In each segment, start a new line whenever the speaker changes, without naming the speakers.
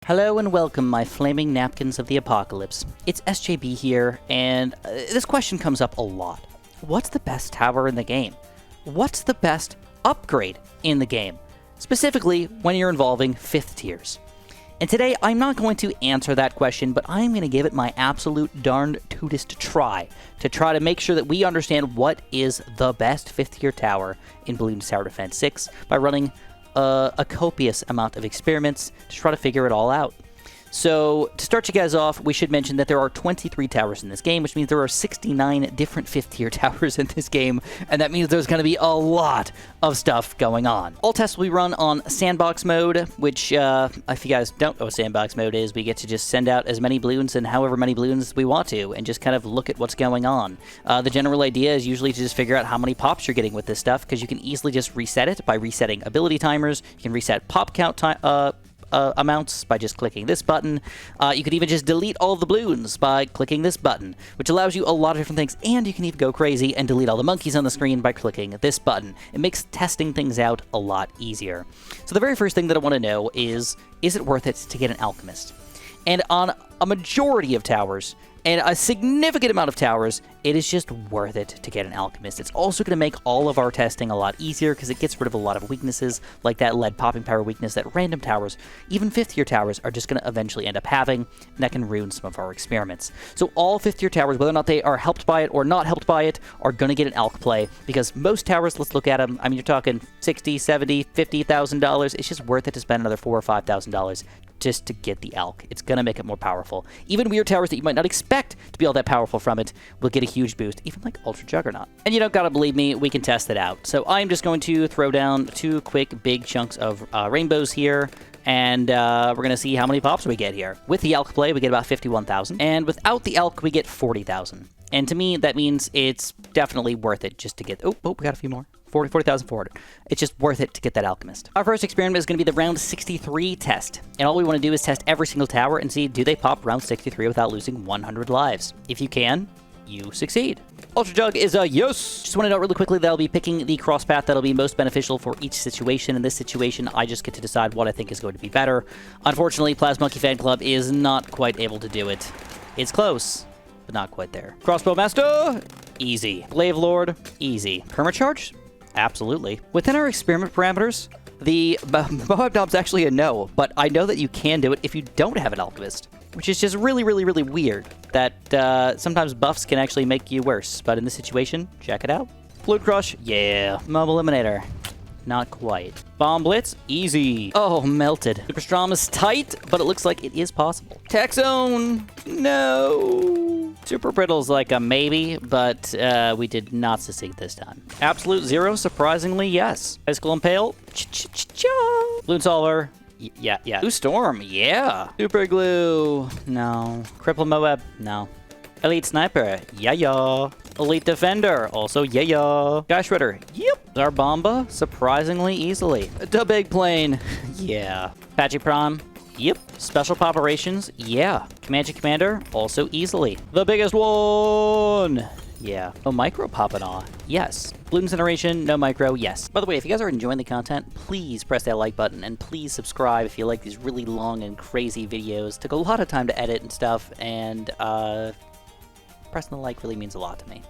Hello and welcome, my flaming napkins of the apocalypse. It's SJB here, and this question comes up a lot. What's the best tower in the game? What's the best upgrade in the game? Specifically, when you're involving 5th tiers. And today, I'm not going to answer that question, but I'm going to give it my absolute darned tootest try to make sure that we understand what is the best 5th tier tower in Bloons Tower Defense 6 by running a copious amount of experiments to try to figure it all out. So, to start you guys off, we should mention that there are 23 towers in this game, which means there are 69 different 5th tier towers in this game, and that means there's going to be a lot of stuff going on. All tests will be run on Sandbox Mode, which, if you guys don't know what Sandbox Mode is, we get to just send out as many balloons and however many balloons we want to, and just kind of look at what's going on. The general idea is usually to just figure out how many pops you're getting with this stuff, because you can easily just reset it by resetting ability timers. You can reset pop count amounts by just clicking this button. You could even just delete all the balloons by clicking this button, which allows you a lot of different things, and you can even go crazy and delete all the monkeys on the screen by clicking this button. It makes testing things out a lot easier. So the very first thing that I want to know is it worth it to get an alchemist? And on a majority of towers, and a significant amount of towers, it is just worth it to get an alchemist. It's also going to make all of our testing a lot easier because it gets rid of a lot of weaknesses, like that lead popping power weakness that random towers, even 5th tier towers, are just going to eventually end up having, and that can ruin some of our experiments. So all 5th tier towers, whether or not they are helped by it or not helped by it, are going to get an alch play, because most towers, let's look at them, I mean, you're talking $60, $70, $50,000. It's just worth it to spend another $4,000 or $5,000 just to get the alch. It's going to make it more powerful. Even weird towers that you might not expect to be all that powerful from it will get a huge boost, even like Ultra Juggernaut. And you don't gotta believe me, we can test it out. So I'm just going to throw down 2 quick big chunks of rainbows here, and we're going to see how many pops we get here. With the alch play, we get about 51,000, and without the alch, we get 40,000. And to me, that means it's definitely worth it just to get... Oh, we got a few more. 40,400. It's just worth it to get that alchemist. Our first experiment is going to be the round 63 test. And all we want to do is test every single tower and see, do they pop round 63 without losing 100 lives? If you can, you succeed. Ultra Jug is a yes! Just want to note really quickly that I'll be picking the cross path that'll be most beneficial for each situation. In this situation, I just get to decide what I think is going to be better. Unfortunately, Plasma Monkey Fan Club is not quite able to do it. It's close, but not quite there. Crossbow Master, easy. Glaive Lord, easy. Permacharge? Absolutely. Within our experiment parameters, the Moab Dom's actually a no, but I know that you can do it if you don't have an alchemist, which is just really, really, really weird that sometimes buffs can actually make you worse. But in this situation, check it out. Blood Crush, yeah. Mob Eliminator, not quite. Bomb Blitz, easy. Oh, melted. Super Strom is tight, but it looks like it is possible. Tech Zone, no. Super Brittle's like a maybe, but we did not succeed this time. Absolute Zero, surprisingly, yes. Icicle Impale, Balloon Solver, yeah. Blue Storm, yeah. Super Glue, no. Cripple Moab, no. Elite Sniper, yeah. Elite Defender, also yeah. Guy Shredder, yep. Zarbomba, surprisingly easily. The Big Plane, yeah. Patchy Prime, yep. Special Operations, yeah. Comanche Commander, also easily. The biggest one, yeah. No micro Papanaw, yes. Balloon Incineration, no micro, yes. By the way, if you guys are enjoying the content, please press that like button, and please subscribe if you like these really long and crazy videos. Took a lot of time to edit and stuff, and pressing the like really means a lot to me.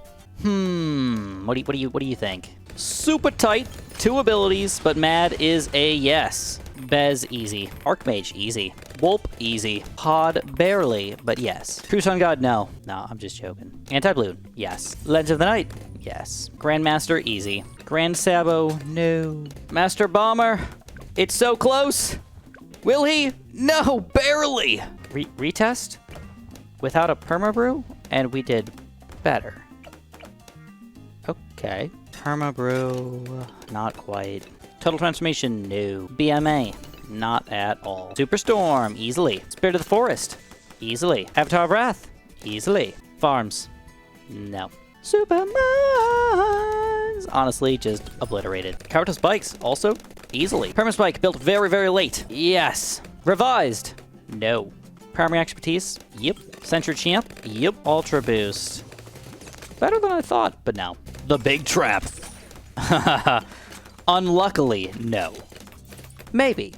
What do you think? Super tight, 2 abilities, but Mad is a yes. Bez, easy. Archmage, easy. Wolp, easy. Pod, barely, but yes. True Sun God, no. No, I'm just joking. Anti-Balloon, yes. Legend of the Night, yes. Grandmaster, easy. Grand Sabo, no. Master Bomber, it's so close. Will he? No, barely. Retest? Without a Permabrew? And we did better. Okay. Permabrew, not quite. Total Transformation, no. BMA, not at all. Superstorm, easily. Spirit of the Forest, easily. Avatar of Wrath, easily. Farms, no. Super Mines, honestly, just obliterated. Karuta Spikes, also easily. Permaspike, built very, very late, yes. Revised, no. Primary Expertise, yep. Century Champ, yep. Ultra Boost, better than I thought, but no. The Big Trap, unluckily, no. Maybe.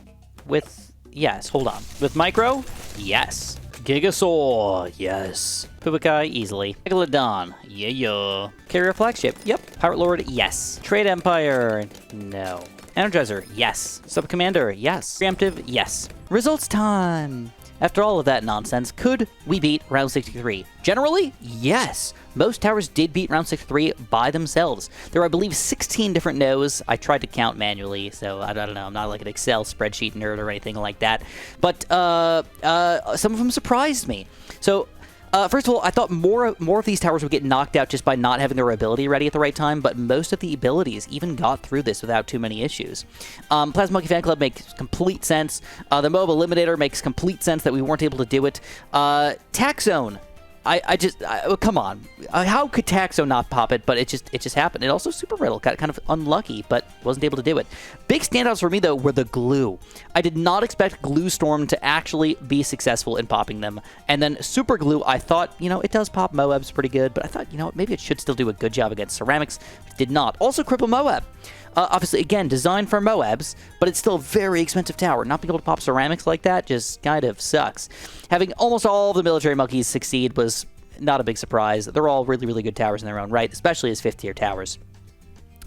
With Yes. Hold on. With Micro? Yes. Gigasaur? Yes. Pubukai? Easily. Megalodon? Yeah. Carrier Flagship? Yep. Pirate Lord? Yes. Trade Empire? No. Energizer? Yes. Sub-Commander? Yes. Preemptive? Yes. Results time! After all of that nonsense, could we beat round 63? Generally, yes. Most towers did beat round 63 by themselves. There are, I believe, 16 different no's. I tried to count manually, so I don't know. I'm not like an Excel spreadsheet nerd or anything like that. But some of them surprised me. So, first of all, I thought more of these towers would get knocked out just by not having their ability ready at the right time, but most of the abilities even got through this without too many issues. Plasma Monkey Fan Club makes complete sense. The MOAB Eliminator makes complete sense that we weren't able to do it. Tax Zone. Come on. How could Taxo not pop it? But it just happened. And also Super Riddle got kind of unlucky, but wasn't able to do it. Big standouts for me, though, were the Glue. I did not expect Glue Storm to actually be successful in popping them. And then Super Glue, I thought, it does pop Moabs pretty good, but I thought, maybe it should still do a good job against Ceramics. It did not. Also, Cripple Moab. Obviously, again, designed for Moabs, but it's still a very expensive tower. Not being able to pop Ceramics like that just kind of sucks. Having almost all the military monkeys succeed was not a big surprise. They're all really, really good towers in their own right, especially as 5th tier towers.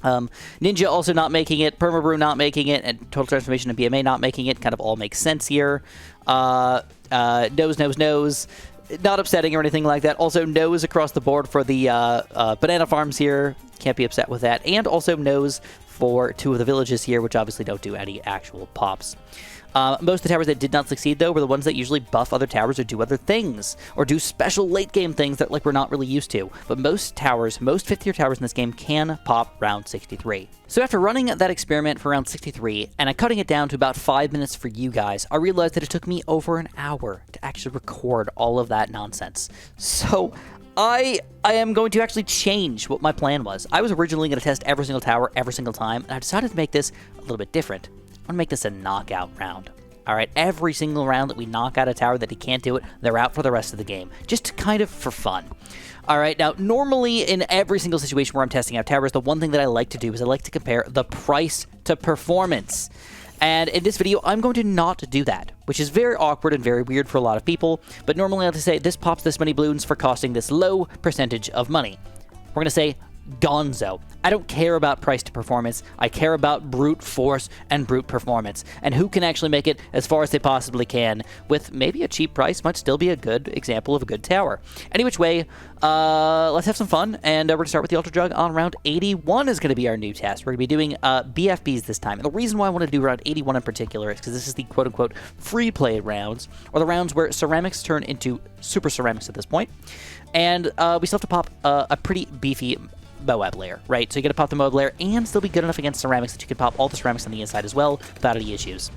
Ninja also not making it, Permabrew not making it, and Total Transformation and BMA not making it. Kind of all makes sense here. Nose. Not upsetting or anything like that. Also, nose across the board for the banana farms here. Can't be upset with that. And also nose for 2 of the villages here, which obviously don't do any actual pops. Most of the towers that did not succeed, though, were the ones that usually buff other towers or do other things, or do special late-game things that we're not really used to. But most 5th-tier towers in this game can pop round 63. So after running that experiment for round 63, and cutting it down to about 5 minutes for you guys, I realized that it took me over an hour to actually record all of that nonsense. So I am going to actually change what my plan was. I was originally going to test every single tower every single time, and I decided to make this a little bit different. I'm going to make this a knockout round. All right, every single round that we knock out a tower that he can't do it, they're out for the rest of the game. Just kind of for fun. All right, now, normally in every single situation where I'm testing out towers, the one thing that I like to do is I like to compare the price to performance. And in this video, I'm going to not do that, which is very awkward and very weird for a lot of people. But normally I like to say, this pops this many balloons for costing this low percentage of money. We're going to say, gonzo. I don't care about price to performance. I care about brute force and brute performance. And who can actually make it as far as they possibly can with maybe a cheap price might still be a good example of a good tower. Any which way, let's have some fun. And we're going to start with the Ultra Jug on round 81 is going to be our new test. We're going to be doing BFBs this time. And the reason why I want to do round 81 in particular is because this is the quote-unquote free play rounds, or the rounds where ceramics turn into super ceramics at this point. And we still have to pop a pretty beefy Moab layer, right? So you gotta pop the Moab layer and still be good enough against ceramics that you can pop all the ceramics on the inside as well without any issues.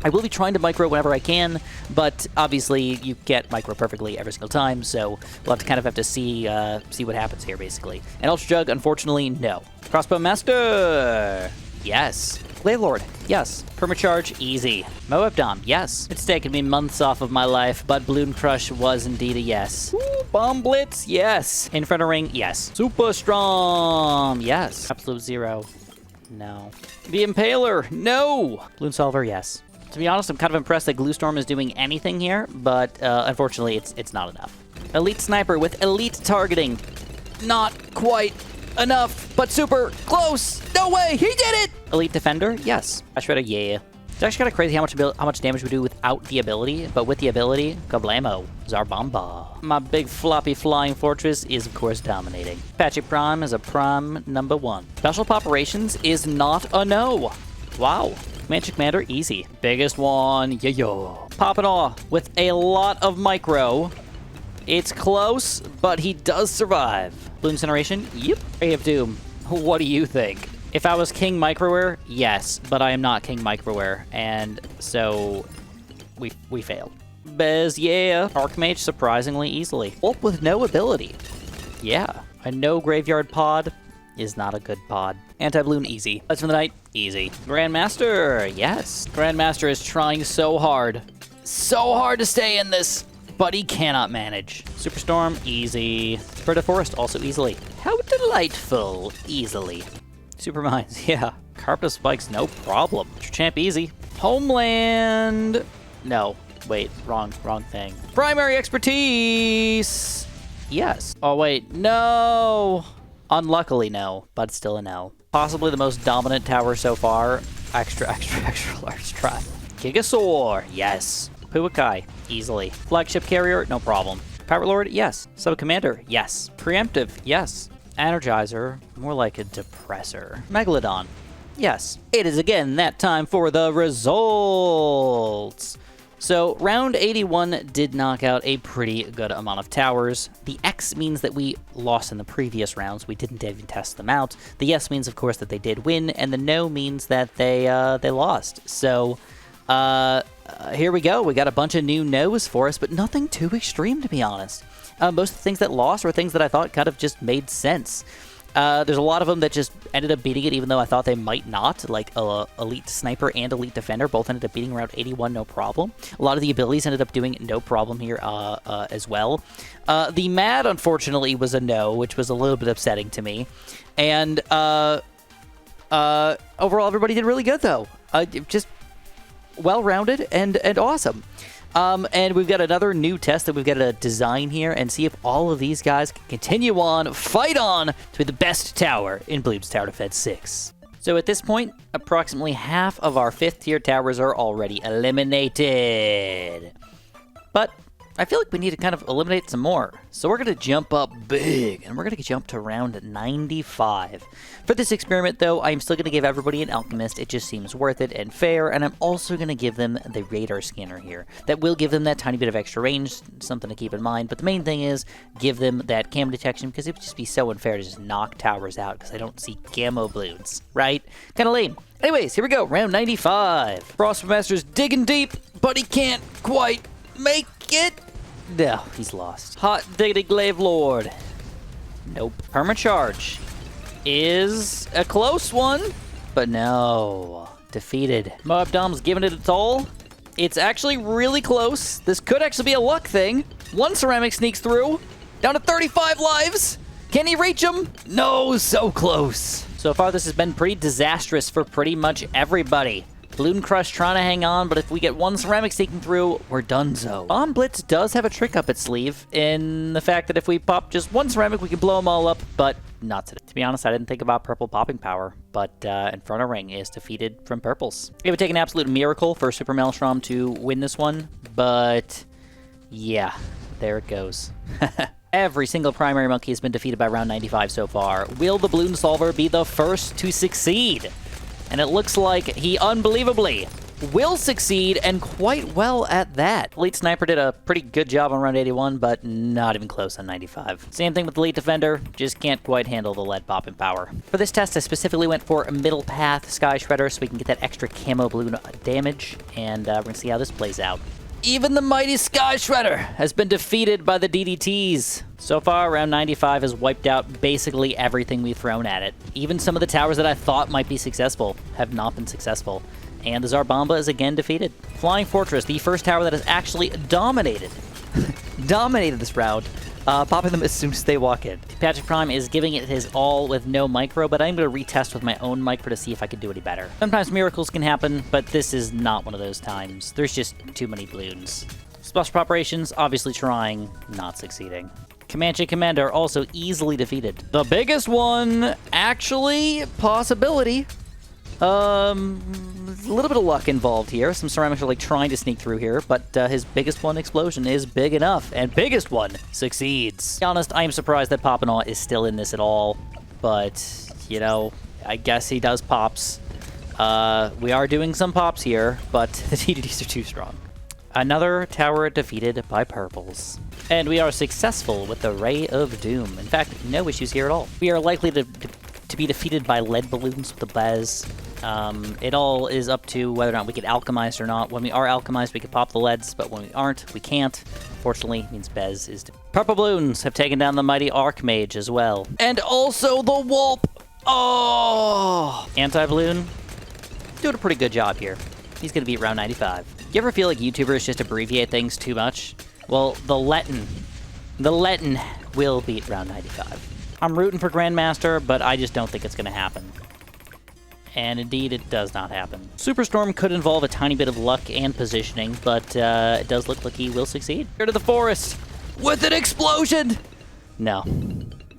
I will be trying to micro whenever I can, but obviously you can't micro perfectly every single time, so we'll have to see what happens here, basically. And Ultra Jug, unfortunately, no. Crossbow Master! Yes. Blade Lord, yes. Permacharge, easy. Moab Dom, yes. It's taken me months off of my life, but Balloon Crush was indeed a yes. Ooh, Bomb Blitz, yes. Inferno Ring, yes. Super Strong, yes. Absolute Zero, no. The Impaler, no. Balloon Solver, yes. To be honest, I'm kind of impressed that Glue Storm is doing anything here, but unfortunately, it's not enough. Elite Sniper with elite targeting, not quite enough, but super close. No way, he did it! Elite Defender, yes. Dash Shredder, yeah. It's actually kind of crazy how much damage we do without the ability, but with the ability, kablamo, Zarbamba. My big floppy flying fortress is of course dominating. Apache Prime is a prime number 1. Special Operations is not a no. Wow. Magic Commander, easy. Biggest one, yo. Popping off with a lot of micro. It's close, but he does survive. Bloom Incineration, yep. Ray of Doom, what do you think? If I was King Microware, yes, but I am not King Microware, and so we failed. Bez, yeah. Archmage, surprisingly easily. Wolf with no ability. Yeah, a no graveyard pod is not a good pod. Anti-Balloon, easy. Lights from the Night, easy. Grandmaster, yes. Grandmaster is trying so hard to stay in this, but he cannot manage. Superstorm, easy. Spread of Forest, also easily. How delightful, easily. Supermines, yeah. Carpet Spikes, no problem. Champ, easy. Homeland, No. Wait, wrong thing. Primary expertise! Yes. Oh, wait, no! Unluckily, no, but still a no. Possibly the most dominant tower so far. Extra large trap. Gigasaur, yes. Puakai, easily. Flagship carrier, no problem. Pirate Lord, yes. Sub-commander, yes. Preemptive, yes. Energizer, more like a depressor. Megalodon, yes. It is again that time for the results. So, round 81 did knock out a pretty good amount of towers. The X means that we lost in the previous rounds. We didn't even test them out. The yes means, of course, that they did win, and the no means that they lost. So, here we go. We got a bunch of new no's for us, but nothing too extreme, to be honest. Most of the things that lost were things that I thought kind of just made sense. There's a lot of them that just ended up beating it, even though I thought they might not. Like Elite Sniper and Elite Defender both ended up beating around 81, no problem. A lot of the abilities ended up doing no problem here as well. The Mad, unfortunately, was a no, which was a little bit upsetting to me. And overall, everybody did really good, though. Just well-rounded and awesome. And we've got another new test that we've got to design here and see if all of these guys can continue on, fight on, to be the best tower in Bloons Tower Defense 6. So at this point, approximately half of our 5th tier towers are already eliminated. But I feel like we need to kind of eliminate some more. So we're going to jump up big, and we're going to jump to round 95. For this experiment, though, I'm still going to give everybody an Alchemist. It just seems worth it and fair, and I'm also going to give them the radar scanner here. That will give them that tiny bit of extra range, something to keep in mind. But the main thing is give them that camo detection, because it would just be so unfair to just knock towers out, because I don't see camo balloons, right? Kind of lame. Anyways, here we go, round 95. Frostmaster's digging deep, but he can't quite make it. No, he's lost. Hot Diggity Glaive Lord. Nope. Permacharge is a close one, but no. Defeated. Moab Dom's giving it its all. It's actually really close. This could actually be a luck thing. One ceramic sneaks through. Down to 35 lives. Can he reach him? No, so close. So far, this has been pretty disastrous for pretty much everybody. Balloon Crush trying to hang on, but if we get one ceramic sneaking through, we're donezo. Bomb Blitz does have a trick up its sleeve in the fact that if we pop just one ceramic, we can blow them all up, but not today. To be honest, I didn't think about purple popping power, but Inferno Ring is defeated from purples. It would take an absolute miracle for Super Maelstrom to win this one, but yeah, there it goes. Every single primary monkey has been defeated by round 95 so far. Will the Balloon Solver be the first to succeed? And it looks like he unbelievably will succeed, and quite well at that. Elite Sniper did a pretty good job on round 81, but not even close on 95. Same thing with Elite Defender, just can't quite handle the lead popping power. For this test, I specifically went for a middle path Sky Shredder so we can get that extra camo balloon damage, and we're gonna see how this plays out. Even the mighty Sky Shredder has been defeated by the DDTs. So far, round 95 has wiped out basically everything we've thrown at it. Even some of the towers that I thought might be successful have not been successful. And the Zarbomba is again defeated. Flying Fortress, the first tower that has actually dominated this round, popping them as soon as they walk in. Patrick Prime is giving it his all with no micro, but I'm going to retest with my own micro to see if I can do any better. Sometimes miracles can happen, but this is not one of those times. There's just too many balloons. Special Operations, obviously trying, not succeeding. Comanche Commander also easily defeated. The biggest one, actually, possibility. A little bit of luck involved here. Some ceramics are like trying to sneak through here, but his biggest one explosion is big enough, and biggest one succeeds. To be honest, I am surprised that Poppinaw is still in this at all, but, you know, I guess he does pops. We are doing some pops here, but the DDTs are too strong. Another tower defeated by purples. And we are successful with the Ray of Doom. In fact, no issues here at all. We are likely to be defeated by lead balloons with the Bez. It all is up to whether or not we get alchemized or not. When we are alchemized, we can pop the leads, but when we aren't, we can't. Fortunately, it means Bez is... Purple balloons have taken down the mighty Archmage as well. And also the Wulp! Oh! Anti-balloon, doing a pretty good job here. He's gonna beat round 95. You ever feel like YouTubers just abbreviate things too much? Well, the Letton will beat round 95. I'm rooting for Grandmaster, but I just don't think it's gonna happen. And indeed, it does not happen. Superstorm could involve a tiny bit of luck and positioning, but it does look like he will succeed. Here to the forest with an explosion! No.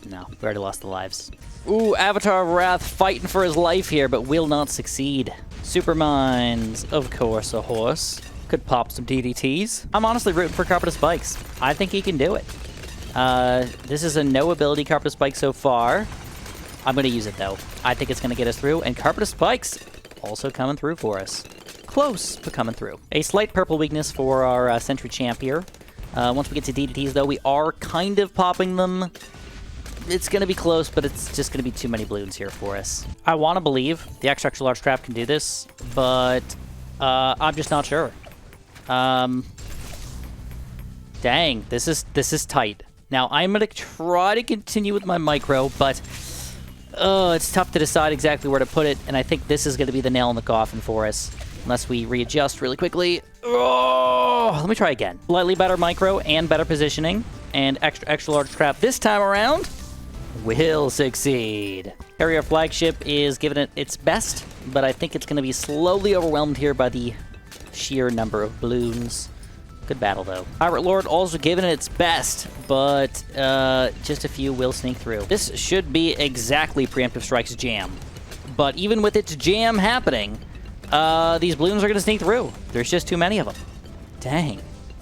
No, we already lost the lives. Ooh, Avatar of Wrath fighting for his life here, but will not succeed. Super Mines, of course, a horse. Could pop some DDTs. I'm honestly rooting for Carpet of Spikes. I think he can do it. This is a no ability Carpet of Spikes so far. I'm going to use it, though. I think it's going to get us through, and Carpet of Spikes also coming through for us. Close, but coming through. A slight purple weakness for our Sentry Champ here. Once we get to DDTs, though, we are kind of popping them. It's going to be close, but it's just going to be too many balloons here for us. I want to believe the extra large trap can do this, but I'm just not sure. Dang, this is tight. Now, I'm going to try to continue with my micro, but it's tough to decide exactly where to put it, and I think this is going to be the nail in the coffin for us, unless we readjust really quickly. Oh, let me try again. Slightly better micro and better positioning, and extra large trap this time around will succeed. Carrier Flagship is giving it its best, but I think it's going to be slowly overwhelmed here by the sheer number of balloons. Good battle, though. Pirate Lord also giving it its best, but just a few will sneak through. This should be exactly Preemptive Strike's jam, but even with its jam happening, these balloons are going to sneak through. There's just too many of them. Dang.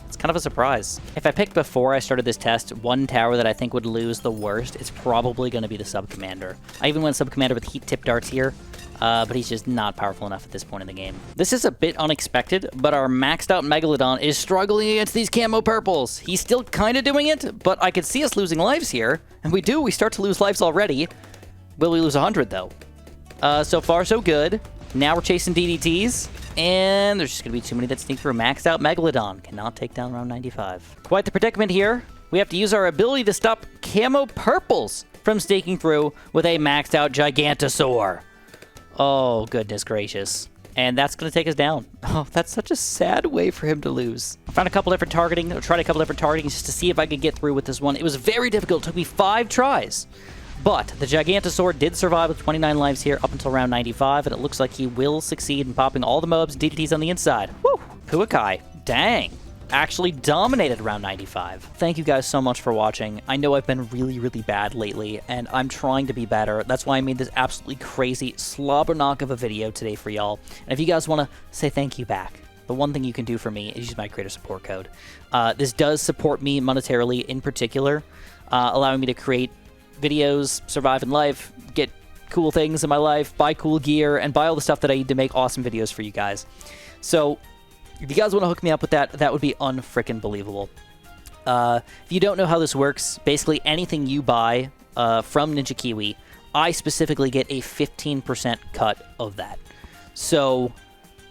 It's kind of a surprise. If I picked before I started this test one tower that I think would lose the worst, it's probably going to be the Sub-Commander. I even went Sub-Commander with Heat Tip Darts here, but he's just not powerful enough at this point in the game. This is a bit unexpected, but our maxed out Megalodon is struggling against these camo purples. He's still kind of doing it, but I could see us losing lives here, and we do. We start to lose lives already. Will we lose 100, though? So far, so good. Now we're chasing DDTs, and there's just going to be too many that sneak through. Maxed out Megalodon cannot take down round 95. Quite the predicament here. We have to use our ability to stop camo purples from sneaking through with a maxed out Gigantosaur. Oh, goodness gracious. And that's going to take us down. Oh, that's such a sad way for him to lose. I found a couple different targeting, or tried a couple different targeting just to see if I could get through with this one. It was very difficult. It took me 5 tries. But the Gigantosaur did survive with 29 lives here up until round 95, and it looks like he will succeed in popping all the mobs and DDTs on the inside. Woo! Puakai. Dang. Actually dominated round 95. Thank you guys so much for watching. I know I've been really, really bad lately, and I'm trying to be better. That's why I made this absolutely crazy slobber knock of a video today for y'all. And if you guys want to say thank you back, the one thing you can do for me is use my creator support code. This does support me monetarily in particular, allowing me to create videos, survive in life, get cool things in my life, buy cool gear, and buy all the stuff that I need to make awesome videos for you guys. So if you guys want to hook me up with that, that would be unfrickin' believable. If you don't know how this works, basically anything you buy from Ninja Kiwi, I specifically get a 15% cut of that. So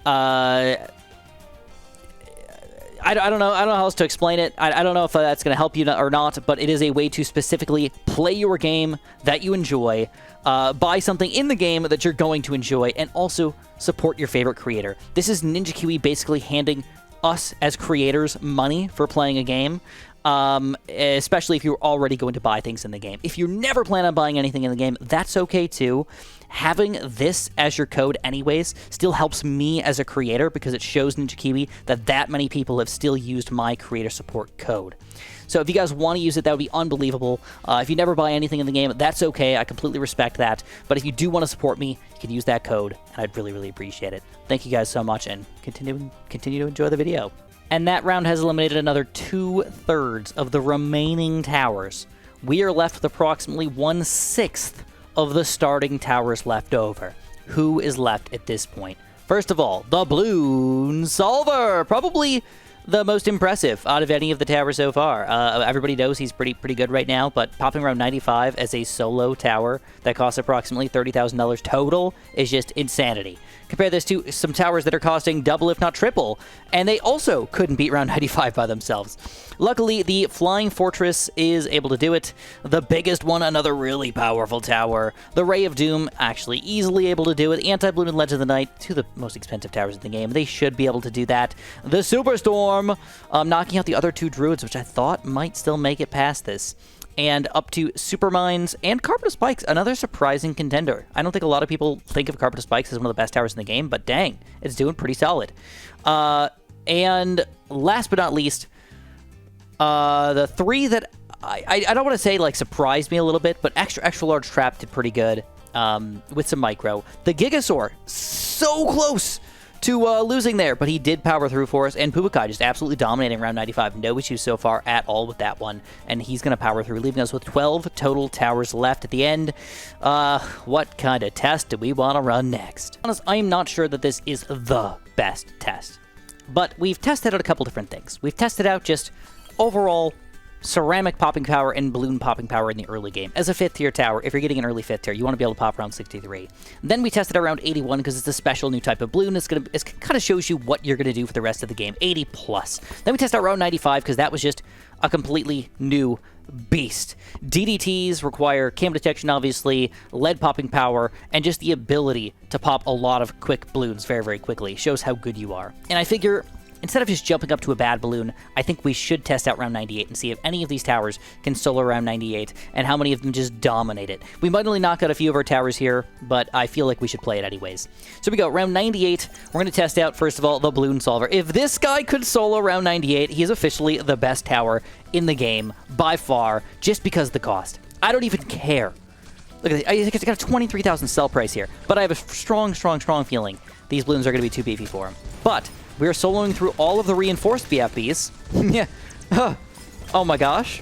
I don't know how else to explain it. I don't know if that's going to help you or not, but it is a way to specifically play your game that you enjoy, buy something in the game that you're going to enjoy, and also support your favorite creator. This is Ninja Kiwi basically handing us as creators money for playing a game, especially if you're already going to buy things in the game. If you never plan on buying anything in the game, that's okay too. Having this as your code anyways still helps me as a creator because it shows Ninja Kiwi that many people have still used my creator support code. So if you guys want to use it, that would be unbelievable. If you never buy anything in the game, that's okay. I completely respect that. But if you do want to support me, you can use that code, and I'd really, really appreciate it. Thank you guys so much, and continue to enjoy the video. And that round has eliminated another 2/3 of the remaining towers. We are left with approximately 1/6 of the starting towers left over. Who is left at this point? First of all, the Balloon Solver! Probably the most impressive out of any of the towers so far. Everybody knows he's pretty good right now, but popping around 95 as a solo tower that costs approximately $30,000 total is just insanity. Compare this to some towers that are costing double, if not triple, and they also couldn't beat round 95 by themselves. Luckily, the Flying Fortress is able to do it. The biggest one, another really powerful tower. The Ray of Doom, actually easily able to do it. Anti-Balloon and Ledge of the Night, two of the most expensive towers in the game. They should be able to do that. The Superstorm, knocking out the other two Druids, which I thought might still make it past this. and up to Super Mines and Carpet of Spikes, another surprising contender. I don't think a lot of people think of Carpet of Spikes as one of the best towers in the game, but dang, it's doing pretty solid. And last but not least, the three that I don't want to say like surprised me a little bit, but extra large trap did pretty good with some micro. The Gigasaur, so close to losing there, but he did power through for us, and Pubukai just absolutely dominating round 95. No issues so far at all with that one, and he's going to power through, leaving us with 12 total towers left at the end. What kind of test do we want to run next? Honestly, I'm not sure that this is the best test, but we've tested out a couple different things. We've tested out just overall ceramic popping power and balloon popping power in the early game. As a 5th tier tower, if you're getting an early 5th tier, you want to be able to pop around 63. Then we tested around 81 because it's a special new type of balloon. It kind of shows you what you're going to do for the rest of the game. 80 plus. Then we tested around 95 because that was just a completely new beast. DDTs require cam detection, obviously, lead popping power, and just the ability to pop a lot of quick balloons very, very quickly. Shows how good you are. And I figure, instead of just jumping up to a bad balloon, I think we should test out round 98 and see if any of these towers can solo round 98 and how many of them just dominate it. We might only knock out a few of our towers here, but I feel like we should play it anyways. So we go, round 98. We're going to test out, first of all, the Balloon Solver. If this guy could solo round 98, he is officially the best tower in the game by far, just because of the cost. I don't even care. Look at this. I got a 23,000 sell price here, but I have a strong feeling these balloons are going to be too beefy for him. But we are soloing through all of the reinforced BFBs. Yeah. Oh my gosh.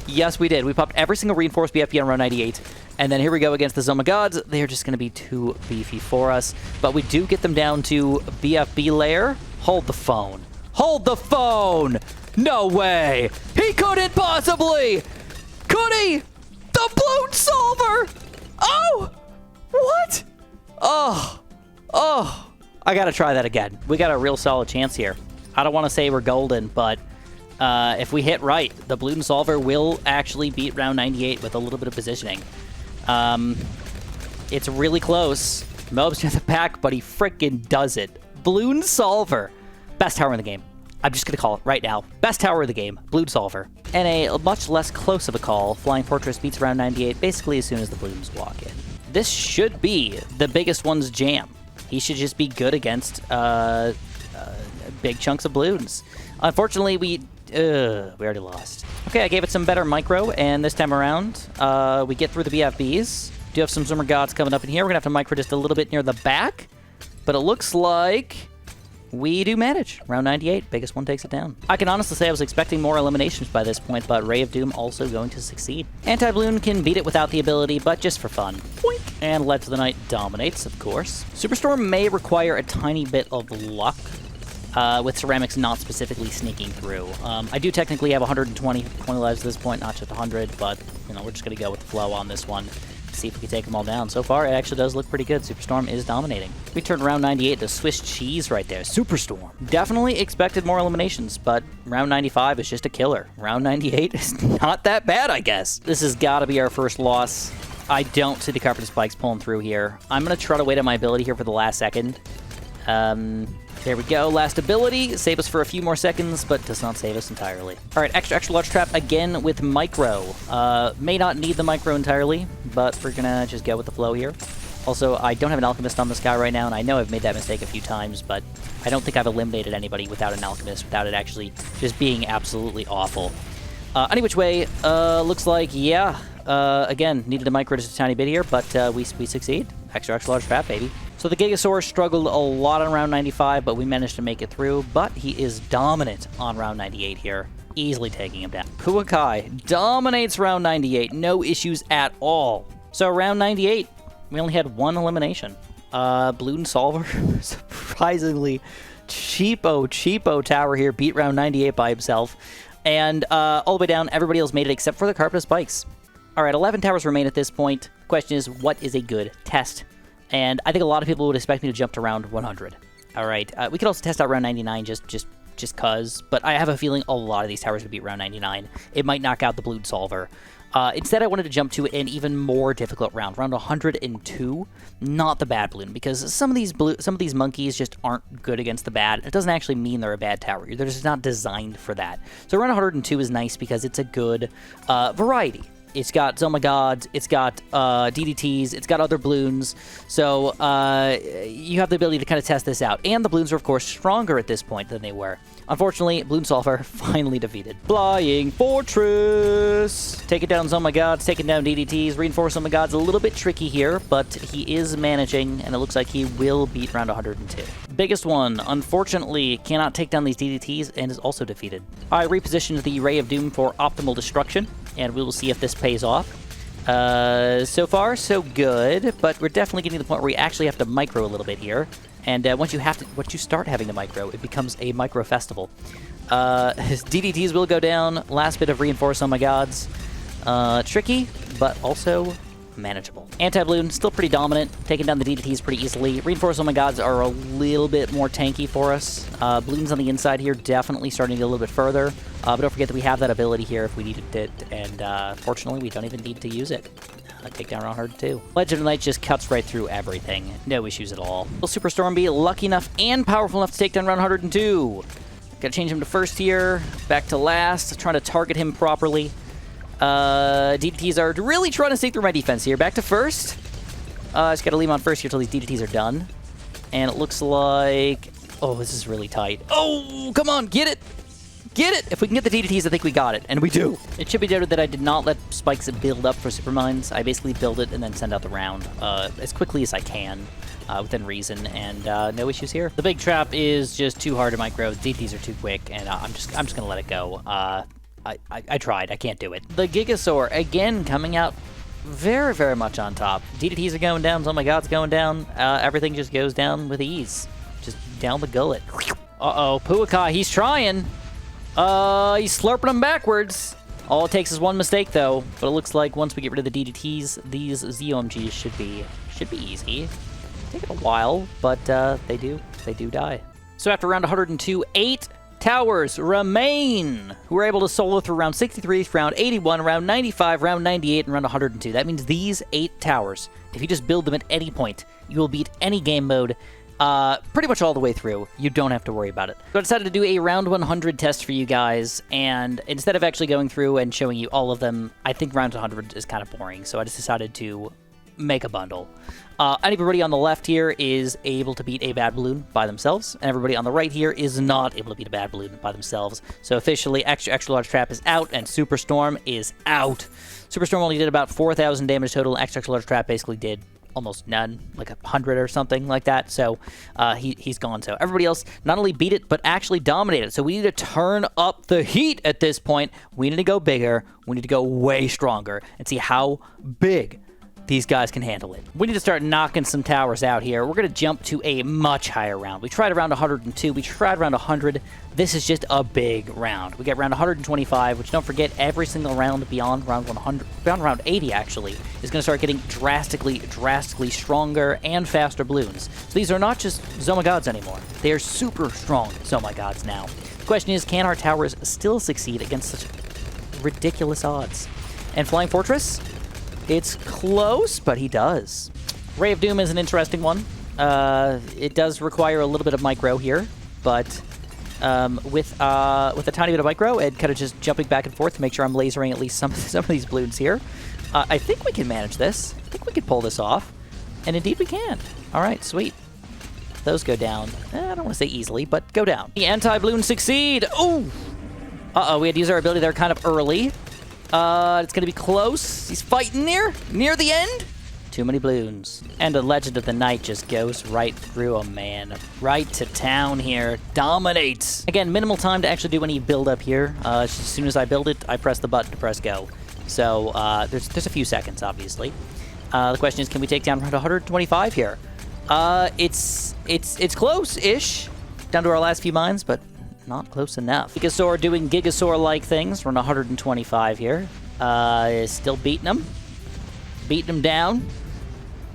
Yes, we did. We popped every single reinforced BFB on round 98. And then here we go against the Zoma Gods. They're just going to be too beefy for us. But we do get them down to BFB layer. Hold the phone. Hold the phone! No way! He couldn't possibly! Could he? The Balloon Solver! Oh! What? Oh. I gotta try that again. We got a real solid chance here. I don't want to say we're golden, but if we hit right, the Balloon Solver will actually beat round 98 with a little bit of positioning. It's really close. Mob's to the back, but he frickin' does it. Balloon Solver. Best tower in the game. I'm just gonna call it right now. Best tower of the game. Balloon Solver. And a much less close of a call, Flying Fortress beats round 98 basically as soon as the balloons walk in. This should be the biggest one's jam. He should just be good against big chunks of balloons. Unfortunately, we already lost. Okay, I gave it some better micro, and this time around, we get through the BFBs. Do have some Zoomer Gods coming up in here. We're going to have to micro just a little bit near the back, but it looks like we do manage. Round 98, biggest one takes it down. I can honestly say I was expecting more eliminations by this point, but Ray of Doom also going to succeed. Anti-Balloon can beat it without the ability, but just for fun. Boink. And Lead to the Night dominates, of course. Superstorm may require a tiny bit of luck, with Ceramics not specifically sneaking through. I do technically have 120 lives at this point, not just 100, but, you know, we're just going to go with the flow on this one. See if we can take them all down. So far, it actually does look pretty good. Superstorm is dominating. We turned round 98 to Swiss cheese right there. Superstorm. Definitely expected more eliminations, but round 95 is just a killer. Round 98 is not that bad, I guess. This has got to be our first loss. I don't see the Carpet of Spikes pulling through here. I'm going to try to wait on my ability here for the last second. There we go. Last ability. Save us for a few more seconds, but does not save us entirely. All right, extra large trap again with micro. May not need the micro entirely, but we're gonna just go with the flow here. Also, I don't have an alchemist on this guy right now, and I know I've made that mistake a few times, but I don't think I've eliminated anybody without an alchemist, without it actually just being absolutely awful. Any which way, looks like, yeah, again, needed a micro just a tiny bit here, but we succeed. Extra large trap, baby. So the Gigasaur struggled a lot on round 95, but we managed to make it through. But he is dominant on round 98 here, easily taking him down. Puakai dominates round 98, no issues at all. So round 98, we only had one elimination. Balloon Solver, surprisingly cheapo tower here, beat round 98 by himself. And all the way down, everybody else made it except for the Carpet of Spikes. All right, 11 towers remain at this point. Question is, what is a good test? And I think a lot of people would expect me to jump to round 100. All right, we could also test out round 99 just cause, but I have a feeling a lot of these towers would beat round 99. It might knock out the Balloon Solver. Instead, I wanted to jump to an even more difficult round 102. Not the bad balloon, because some of these monkeys just aren't good against the bad. It doesn't actually mean they're a bad tower. They're just not designed for that. So round 102 is nice because it's a good variety. it's got Zoma Gods, it's got DDTs, it's got other balloons. So you have the ability to kind of test this out. And the balloons are, of course, stronger at this point than they were. Unfortunately, Balloon Solver finally defeated. Flying Fortress! Taking down Zoma Gods, taking down DDTs, reinforce Zoma Gods. A little bit tricky here, but he is managing, and it looks like he will beat round 102. Biggest one, unfortunately, cannot take down these DDTs and is also defeated. I repositioned the Ray of Doom for optimal destruction, and we will see if this pays off. So far, so good, but we're definitely getting to the point where we actually have to micro a little bit here. And once you start having to micro, it becomes a micro festival. His DDTs will go down. Last bit of reinforce on my gods. Tricky, but also manageable. Anti-balloon, still pretty dominant, taking down the DDTs pretty easily. Reinforce on my gods are a little bit more tanky for us. Balloons on the inside here definitely starting to get a little bit further. But don't forget that we have that ability here if we needed it, and fortunately we don't even need to use it. Take down round 102. Legend of Night just cuts right through everything. No issues at all. Will Superstorm be lucky enough and powerful enough to take down round 102? Gotta change him to first here, back to last, trying to target him properly. DDTs are really trying to stay through my defense here. Back to first. Just gotta leave him on first here until these DDTs are done. And it looks like... Oh, this is really tight. Oh, come on, get it! Get it! If we can get the DDTs, I think we got it. And we do. It should be noted that I did not let spikes build up for super mines. I basically build it and then send out the round as quickly as I can, within reason, and no issues here. The big trap is just too hard to micro. The DDTs are too quick, and I'm just gonna let it go. I tried. I can't do it. The Gigasaur, again, coming out very, very much on top. DDTs are going down. Oh my god, it's going down. Everything just goes down with ease. Just down the gullet. Uh-oh, Puakai, he's trying. He's slurping them backwards. All it takes is one mistake, though. But it looks like once we get rid of the DDTs, these ZOMGs should be easy. Take a while, but they do die. So after round 102, 8 towers remain, who were able to solo through round 63, round 81, round 95, round 98, and round 102. That means these 8 towers, if you just build them at any point, you will beat any game mode pretty much all the way through. You don't have to worry about it. So I decided to do a round 100 test for you guys, and instead of actually going through and showing you all of them, I think round 100 is kind of boring, so I just decided to make a bundle. Everybody on the left here is able to beat a bad balloon by themselves, and everybody on the right here is not able to beat a bad balloon by themselves. So officially, extra large trap is out, and Superstorm is out. Superstorm only did about 4,000 damage total. Extra large trap basically did almost none, like 100 or something like that. So he's gone. So everybody else not only beat it, but actually dominated. So we need to turn up the heat at this point. We need to go bigger. We need to go way stronger and see how big these guys can handle it. We need to start knocking some towers out here. We're going to jump to a much higher round. We tried around 102. We tried around 100. This is just a big round. We get round 125, which don't forget, every single round beyond round 100, beyond round 80 actually, is going to start getting drastically stronger and faster balloons. So these are not just Zoma Gods anymore. They are super strong Zoma Gods now. The question is, can our towers still succeed against such ridiculous odds? And Flying Fortress? It's close, but he does. Ray of Doom is an interesting one. It does require a little bit of micro here, but with a tiny bit of micro and kind of just jumping back and forth to make sure I'm lasering at least some of these balloons here, I think we can manage this. I think we can pull this off, and indeed we can. All right, sweet. Those go down. I don't want to say easily, but go down. The anti-balloons succeed. Ooh! Uh-oh, we had to use our ability there kind of early. It's gonna be close. He's fighting near the end. Too many balloons. And the Legend of the Night just goes right through him, man. Right to town here. Dominates. Again, minimal time to actually do any build up here. As soon as I build it, I press the button to press go. So, there's a few seconds, obviously. The question is, can we take down around 125 here? It's close-ish. Down to our last few mines, but not close enough. Gigasaur doing Gigasaur-like things. We're on 125 here. Still beating him. Beating him down.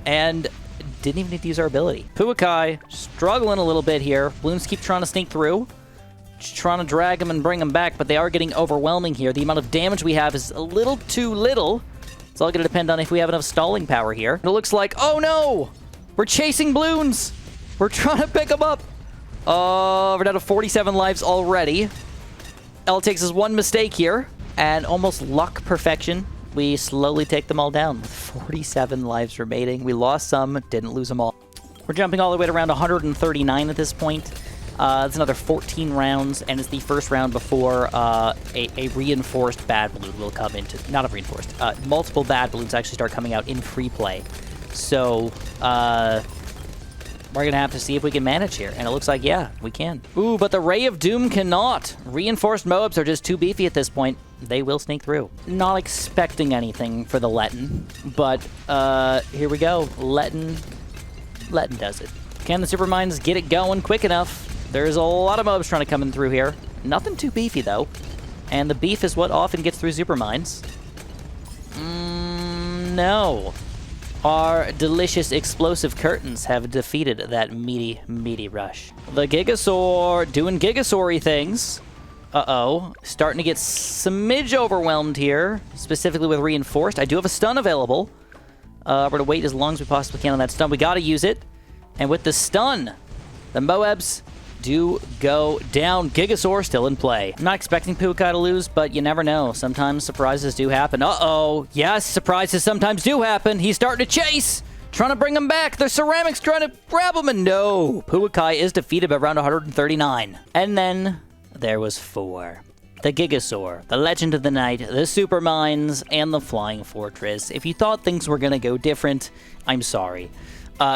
And didn't even need to use our ability. Puakai struggling a little bit here. Balloons keep trying to sneak through. Just trying to drag them and bring them back, but they are getting overwhelming here. The amount of damage we have is a little too little. It's all going to depend on if we have enough stalling power here. It looks like, oh no! We're chasing balloons! We're trying to pick them up! We're down to 47 lives already. All it takes is one mistake here, and almost luck perfection. we slowly take them all down with 47 lives remaining. We lost some, didn't lose them all. We're jumping all the way to around 139 at this point. It's another 14 rounds, and it's the first round before a reinforced bad balloon will come into... Not a reinforced. Multiple bad balloons actually start coming out in free play. So, we're going to have to see if we can manage here. And it looks like, yeah, we can. Ooh, but the Ray of Doom cannot. Reinforced Moabs are just too beefy at this point. They will sneak through. Not expecting anything for the Letton, but here we go. Letton does it. Can the Supermines get it going quick enough? There's a lot of mobs trying to come in through here. Nothing too beefy, though. And the beef is what often gets through Supermines. No. Our delicious explosive curtains have defeated that meaty, meaty rush. The Gigasaur doing Gigasaur-y things. Uh-oh. Starting to get smidge overwhelmed here, specifically with Reinforced. I do have a stun available. We're going to wait as long as we possibly can on that stun. We got to use it. And with the stun, the Moabs do go down. Gigasaur still in play. I'm not expecting Puukai to lose, but you never know. Sometimes surprises do happen. Uh-oh. Yes, surprises sometimes do happen. He's starting to chase. Trying to bring him back. The Ceramics trying to grab him, and no. Puukai is defeated by round 139. And then there was 4. The Gigasaur, the Legend of the Night, the Supermines, and the Flying Fortress. If you thought things were going to go different, I'm sorry.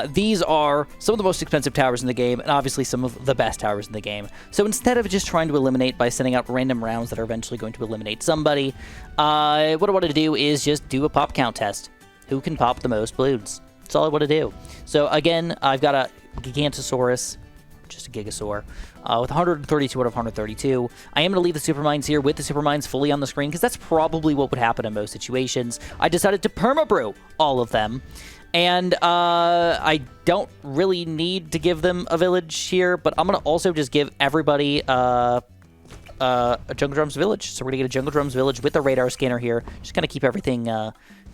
These are some of the most expensive towers in the game, and obviously some of the best towers in the game. So instead of just trying to eliminate by sending out random rounds that are eventually going to eliminate somebody, what I wanted to do is just do a pop count test. Who can pop the most balloons? That's all I want to do. So again, I've got a Gigantosaurus, just a Gigasaur, with 132 out of 132. I am going to leave the Supermines here with the Supermines fully on the screen, because that's probably what would happen in most situations. I decided to perma-brew all of them. And I don't really need to give them a village here, but I'm going to also just give everybody a Jungle Drums village. So we're going to get a Jungle Drums village with the radar scanner here. Just going to keep everything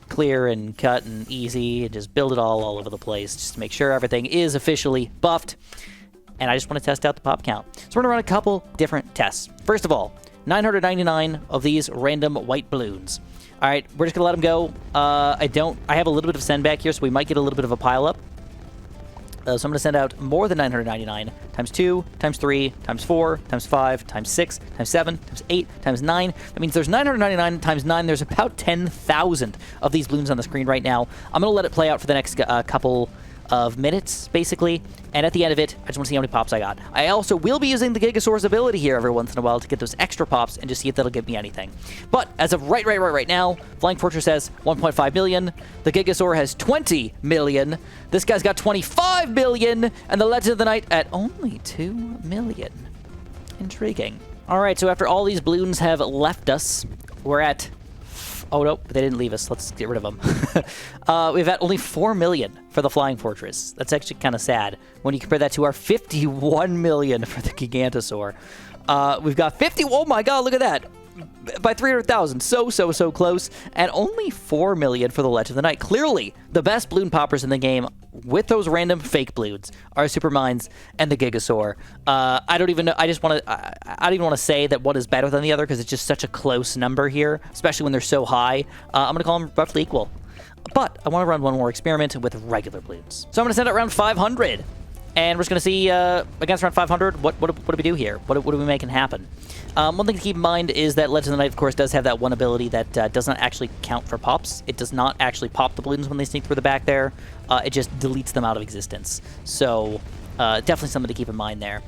clear and cut and easy and just build it all over the place just to make sure everything is officially buffed. And I just want to test out the pop count. So we're going to run a couple different tests. First of all, 999 of these random white balloons. All right, we're just going to let them go. I have a little bit of send back here, so we might get a little bit of a pileup. So I'm going to send out more than 999 times 2, times 3, times 4, times 5, times 6, times 7, times 8, times 9. That means there's 999 times 9. There's about 10,000 of these balloons on the screen right now. I'm going to let it play out for the next couple of minutes, basically, and at the end of it, I just want to see how many pops I got. I also will be using the Gigasaur's ability here every once in a while to get those extra pops and just see if that'll give me anything. But as of right now, Flying Fortress has 1.5 million, the Gigasaur has 20 million, this guy's got 25 million, and the Legend of the Night at only 2 million. Intriguing. Alright, so after all these balloons have left us, we're at... Oh, no, they didn't leave us. Let's get rid of them. We've got only 4 million for the Flying Fortress. That's actually kind of sad when you compare that to our 51 million for the Gigantosaur. We've got 50... Oh, my God, look at that. By 300,000. So close. And only 4 million for the Legend of the Night. Clearly, the best balloon poppers in the game with those random fake balloons are Supermines and the Gigasaur. I don't even know. I don't even want to say that one is better than the other because it's just such a close number here, especially when they're so high. I'm going to call them roughly equal. But I want to run one more experiment with regular balloons. So I'm going to send out round 500. And we're just going to see, against round 500, what do we do here? What are we making happen? One thing to keep in mind is that Legend of the Night, of course, does have that one ability that does not actually count for pops. It does not actually pop the balloons when they sneak through the back there. It just deletes them out of existence. So definitely something to keep in mind there.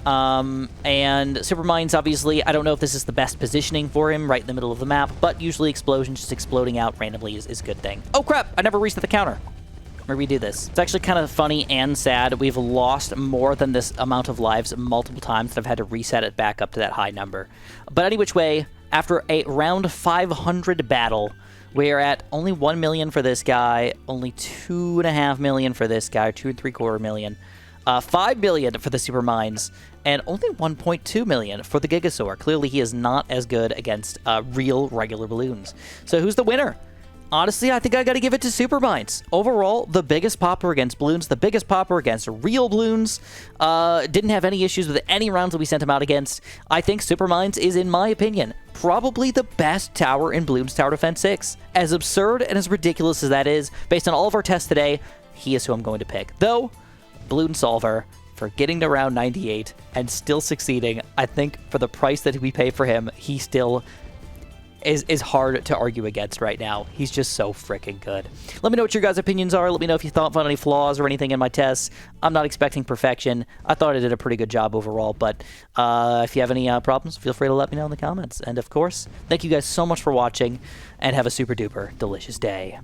And Supermines, obviously, I don't know if this is the best positioning for him right in the middle of the map, but usually explosions just exploding out randomly is a good thing. Oh, crap! I never reset the counter. Let me redo this. It's actually kind of funny and sad. We've lost more than this amount of lives multiple times that I've had to reset it back up to that high number. But any which way, after a round 500 battle, we're at only 1 million for this guy, only 2.5 million for this guy, 2.75 million, 5 million for the Supermines, and only 1.2 million for the Gigasaur. Clearly, he is not as good against real regular balloons. So who's the winner? Honestly, I think I got to give it to Supermines. Overall, the biggest popper against balloons, the biggest popper against real balloons. Didn't have any issues with any rounds that we sent him out against. I think Supermines is, in my opinion, probably the best tower in Bloons Tower Defense 6. As absurd and as ridiculous as that is, based on all of our tests today, he is who I'm going to pick. Though, Bloon Solver, for getting to round 98 and still succeeding, I think for the price that we pay for him, he still is hard to argue against right now. He's just so freaking good. Let me know what your guys' opinions are. Let me know if you found any flaws or anything in my tests. I'm not expecting perfection. I thought I did a pretty good job overall, but if you have any problems, feel free to let me know in the comments. And of course, thank you guys so much for watching, and have a super duper delicious day.